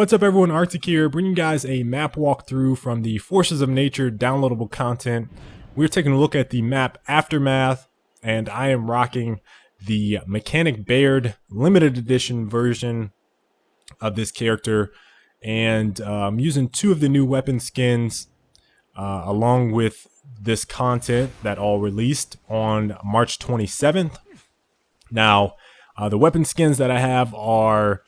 What's up everyone, Arctic here, bringing you guys a map walkthrough from the Forces of Nature downloadable content. We're taking a look at the map Aftermath, and I am rocking the Mechanic Baird limited edition version of this character, and I'm using two of the new weapon skins along with this content that all released on March 27th. Now, the weapon skins that I have are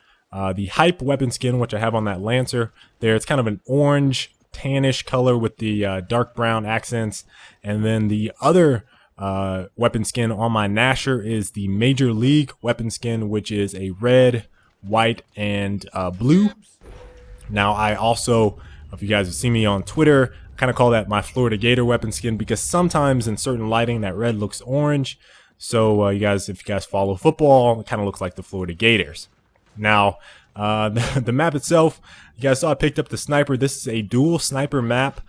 the Hype weapon skin, which I have on that Lancer there. It's kind of an orange tannish color with the dark brown accents. And then the other weapon skin on my Gnasher is the Major League weapon skin, which is a red, white, and blue. Now, I also, if you guys have seen me on Twitter, kind of call that my Florida Gator weapon skin, because sometimes in certain lighting that red looks orange. So if you guys follow football, it kind of looks like the Florida Gators. Now, the map itself, you guys saw I picked up the sniper. This is a dual sniper map,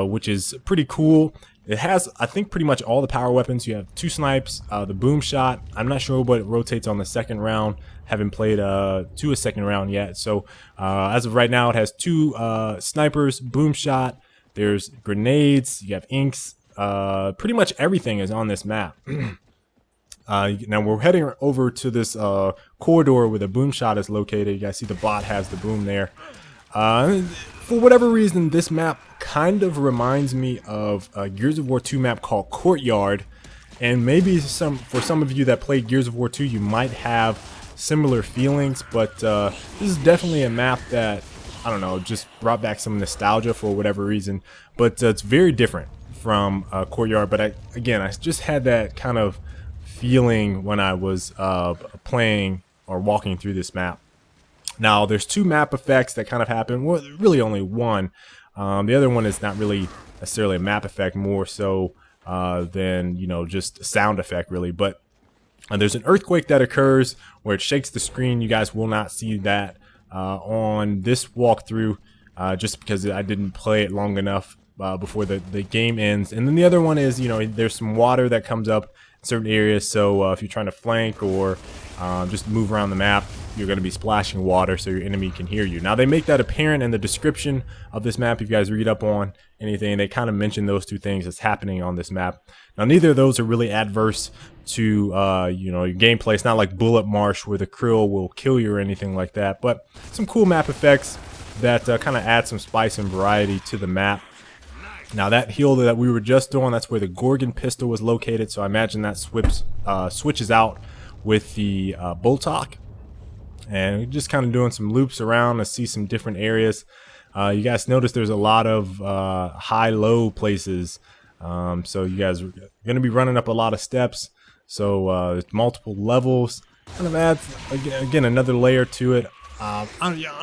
which is pretty cool. It has, I think, pretty much all the power weapons. You have two snipes, the boom shot. I'm not sure what it rotates on the second round. Haven't played to a second round yet. So as of right now, it has two snipers, boom shot. There's grenades. You have inks. Pretty much everything is on this map. Now we're heading over to this corridor where the boom shot is located. You guys see the bot has the boom there. For whatever reason, this map kind of reminds me of a Gears of War 2 map called Courtyard, and maybe for some of you that played Gears of War 2, you might have similar feelings. But this is definitely a map that, I don't know, just brought back some nostalgia for whatever reason. But it's very different from Courtyard. But again, I just had that kind of feeling when I was playing or walking through this map. Now, there's two map effects that kind of happen. Well, really only one. The other one is not really necessarily a map effect, more so than, you know, just a sound effect, really. But there's an earthquake that occurs where it shakes the screen. You guys will not see that on this walkthrough, just because I didn't play it long enough before the game ends. And then the other one is, you know, there's some water that comes up in certain areas. So if you're trying to flank or just move around the map, you're going to be splashing water so your enemy can hear you. Now, they make that apparent in the description of this map. If you guys read up on anything, they kind of mention those two things that's happening on this map. Now, neither of those are really adverse to you know, your gameplay. It's not like Bullet Marsh where the krill will kill you or anything like that, but some cool map effects that kind of add some spice and variety to the map. Now, that hill that we were just on, that's where the Gorgon pistol was located, so I imagine that switches out with the Boltok. And we're just kind of doing some loops around to see some different areas. You guys notice there's a lot of high-low places, so you guys are going to be running up a lot of steps. So there's multiple levels. Kind of adds, again, another layer to it. I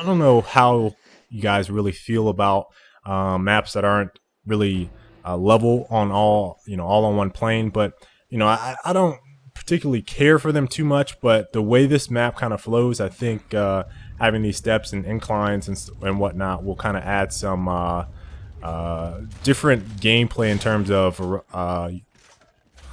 don't know how you guys really feel about maps that aren't really level on all on one plane, but you know, I don't particularly care for them too much. But the way this map kind of flows, I think having these steps and inclines and whatnot will kind of add some different gameplay in terms of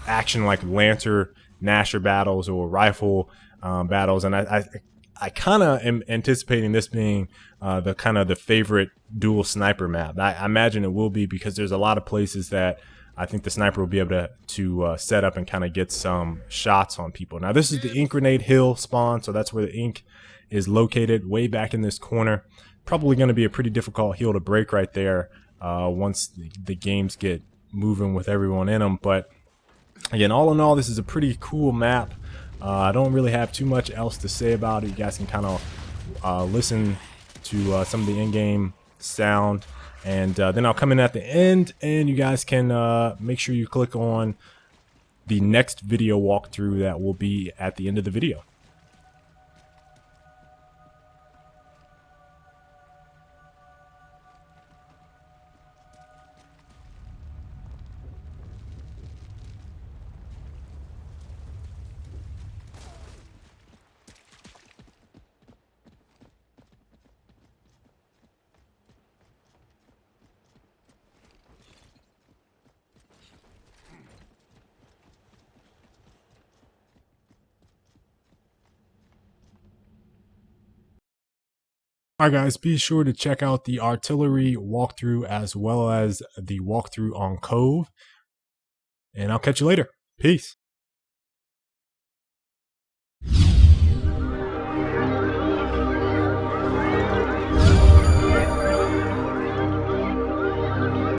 action, like Lancer Gnasher battles or rifle battles. And I kind of am anticipating this being the favorite dual sniper map. I imagine it will be, because there's a lot of places that I think the sniper will be able to set up and kind of get some shots on people. Now, this is the ink grenade hill spawn, so that's where the ink is located, way back in this corner. Probably going to be a pretty difficult hill to break right there once the games get moving with everyone in them. But again, all in all, this is a pretty cool map. I don't really have too much else to say about it. You guys can kind of listen to some of the in-game sound, and then I'll come in at the end, and you guys can make sure you click on the next video walkthrough that will be at the end of the video. Alright guys, be sure to check out the artillery walkthrough as well as the walkthrough on Cove. And I'll catch you later. Peace.